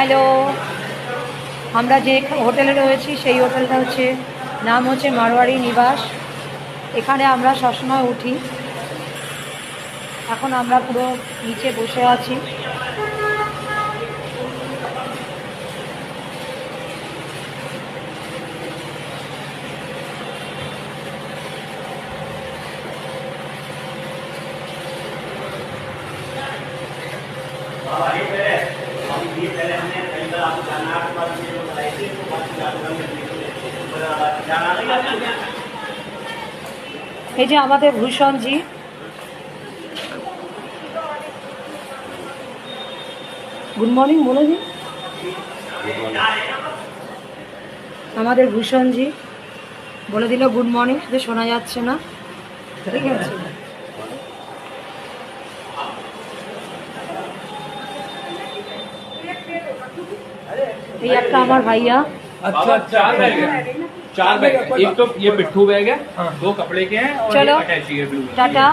Hello, আমরা যে হোটেলে রয়েছি সেই হোটেলটা হচ্ছে নাম হচ্ছে মারোয়ারি নিবাস। এখানে আমরা সবসময় উঠি। এখন আমরা পুরো নিচে বসে আছি। এই যে আমাদের ভূষণজি, গুড মর্নিং বলে দিন। আমাদের ভূষণজি বলে দিল গুড মর্নিং, শুধু শোনা যাচ্ছে না। ঠিক আছে, এই একটা আমার ভাইয়া। अच्छा, 4 बैग है, 4 बैग है। एक तो ये पिट्ठू बैग है, 2 कपड़े के हैं और चलो, एक अटैची है ब्लू। टाटा।